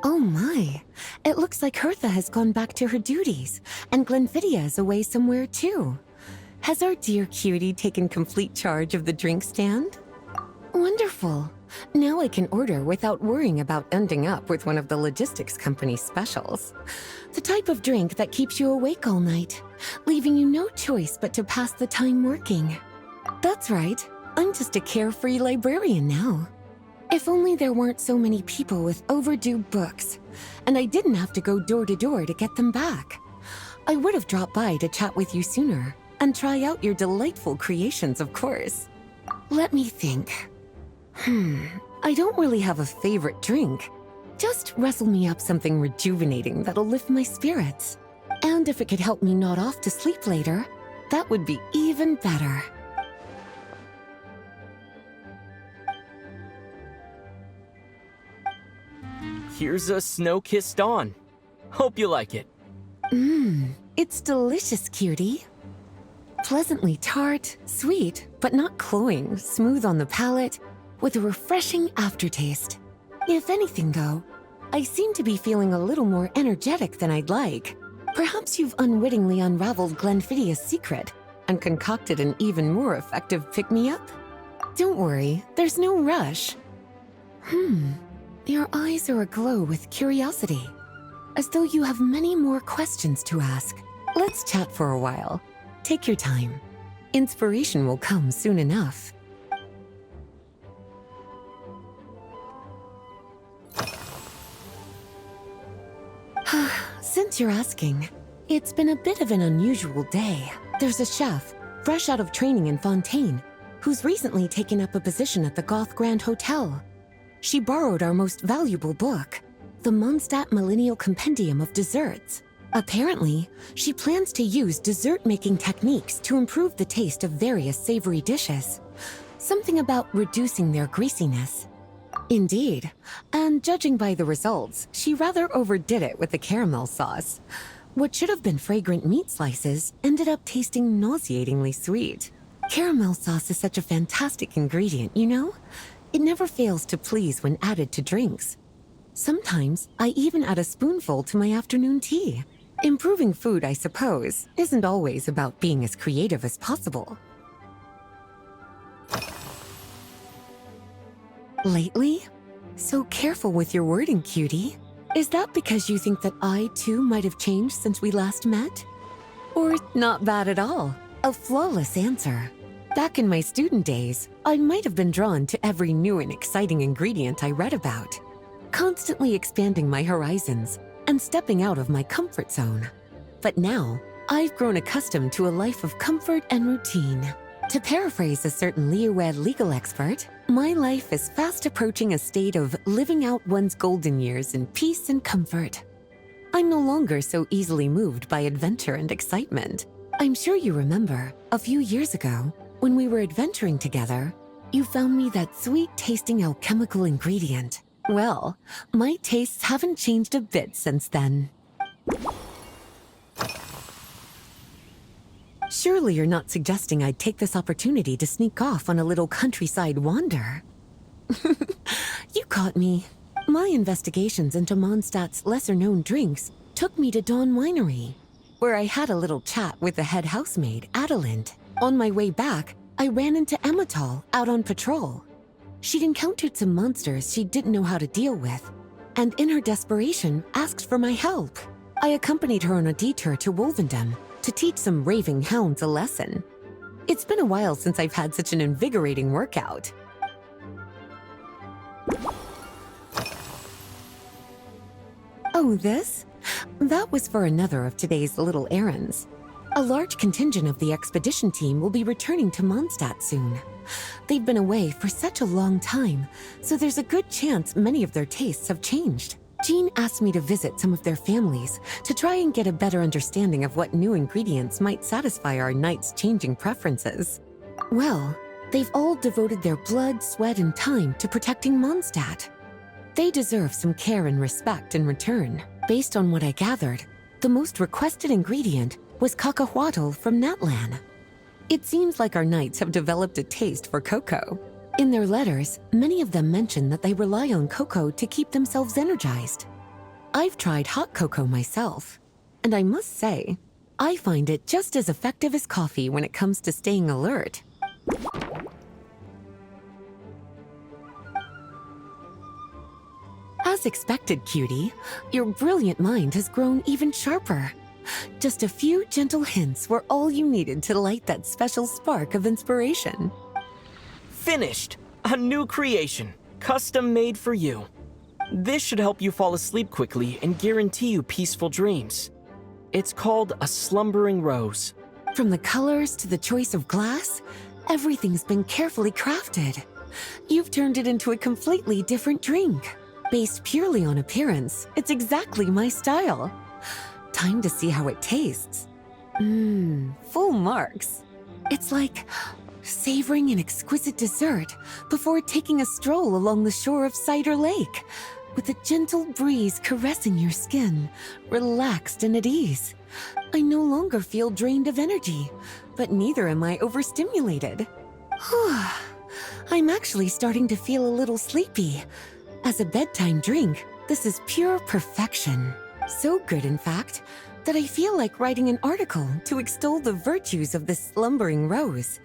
Oh my, it looks like Hertha has gone back to her duties, and Glenfiddia is away somewhere too. Has our dear cutie taken complete charge of the drink stand? Wonderful. Now I can order without worrying about ending up with one of the logistics company's specials. The type of drink that keeps you awake all night, leaving you no choice but to pass the time working. That's right, I'm just a carefree librarian now. If only there weren't so many people with overdue books, and I didn't have to go door to door to get them back. I would have dropped by to chat with you sooner, and try out your delightful creations, of course. Let me think. I don't really have a favorite drink. Just wrestle me up something rejuvenating that'll lift my spirits. And if it could help me nod off to sleep later, that would be even better. Here's a snow-kissed dawn. Hope you like it. It's delicious, cutie. Pleasantly tart, sweet, but not cloying, smooth on the palate, with a refreshing aftertaste. If anything, though, I seem to be feeling a little more energetic than I'd like. Perhaps you've unwittingly unraveled Glenfiddia's secret and concocted an even more effective pick-me-up? Don't worry, there's no rush. Your eyes are aglow with curiosity, as though you have many more questions to ask. Let's chat for a while. Take your time. Inspiration will come soon enough. Since you're asking, it's been a bit of an unusual day. There's a chef, fresh out of training in Fontaine, who's recently taken up a position at the Goth Grand Hotel. She borrowed our most valuable book, the Mondstadt Millennial Compendium of Desserts. Apparently, she plans to use dessert-making techniques to improve the taste of various savory dishes. Something about reducing their greasiness. Indeed, and judging by the results, she rather overdid it with the caramel sauce. What should have been fragrant meat slices ended up tasting nauseatingly sweet. Caramel sauce is such a fantastic ingredient, you know? It never fails to please when added to drinks. Sometimes, I even add a spoonful to my afternoon tea. Improving food, I suppose, isn't always about being as creative as possible. Lately? So careful with your wording, cutie. Is that because you think that I, too, might have changed since we last met? Or not bad at all? A flawless answer. Back in my student days, I might have been drawn to every new and exciting ingredient I read about, constantly expanding my horizons and stepping out of my comfort zone. But now, I've grown accustomed to a life of comfort and routine. To paraphrase a certain Leo-Ed legal expert, my life is fast approaching a state of living out one's golden years in peace and comfort. I'm no longer so easily moved by adventure and excitement. I'm sure you remember, a few years ago, when we were adventuring together, you found me that sweet-tasting alchemical ingredient. Well, my tastes haven't changed a bit since then. Surely you're not suggesting I'd take this opportunity to sneak off on a little countryside wander? You caught me. My investigations into Mondstadt's lesser-known drinks took me to Dawn Winery, where I had a little chat with the head housemaid, Adelind. On my way back, I ran into Emmetall out on patrol. She'd encountered some monsters she didn't know how to deal with, and in her desperation, asked for my help. I accompanied her on a detour to Wolvendom to teach some raving hounds a lesson. It's been a while since I've had such an invigorating workout. Oh, this? That was for another of today's little errands. A large contingent of the expedition team will be returning to Mondstadt soon. They've been away for such a long time, so there's a good chance many of their tastes have changed. Jean asked me to visit some of their families to try and get a better understanding of what new ingredients might satisfy our knights' changing preferences. Well, they've all devoted their blood, sweat, and time to protecting Mondstadt. They deserve some care and respect in return. Based on what I gathered, the most requested ingredient was cacahuatl from Natlan. It seems like our knights have developed a taste for cocoa. In their letters, many of them mention that they rely on cocoa to keep themselves energized. I've tried hot cocoa myself, and I must say, I find it just as effective as coffee when it comes to staying alert. As expected, cutie, your brilliant mind has grown even sharper. Just a few gentle hints were all you needed to light that special spark of inspiration. Finished! A new creation, custom made for you. This should help you fall asleep quickly and guarantee you peaceful dreams. It's called a slumbering rose. From the colors to the choice of glass, everything's been carefully crafted. You've turned it into a completely different drink. Based purely on appearance, it's exactly my style. Time to see how it tastes. Full marks. It's like savoring an exquisite dessert before taking a stroll along the shore of Cider Lake, with a gentle breeze caressing your skin, relaxed and at ease. I no longer feel drained of energy, but neither am I overstimulated. I'm actually starting to feel a little sleepy. As a bedtime drink, this is pure perfection. So good, in fact, that I feel like writing an article to extol the virtues of this slumbering rose.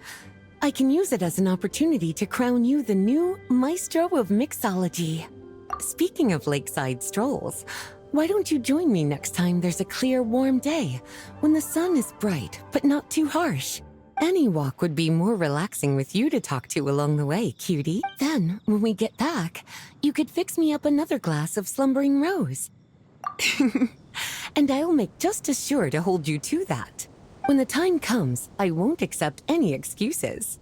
I can use it as an opportunity to crown you the new maestro of mixology. Speaking of lakeside strolls, why don't you join me next time there's a clear, warm day, when the sun is bright but not too harsh? Any walk would be more relaxing with you to talk to along the way, cutie. Then, when we get back, you could fix me up another glass of slumbering rose. And I'll make just as sure to hold you to that. When the time comes, I won't accept any excuses.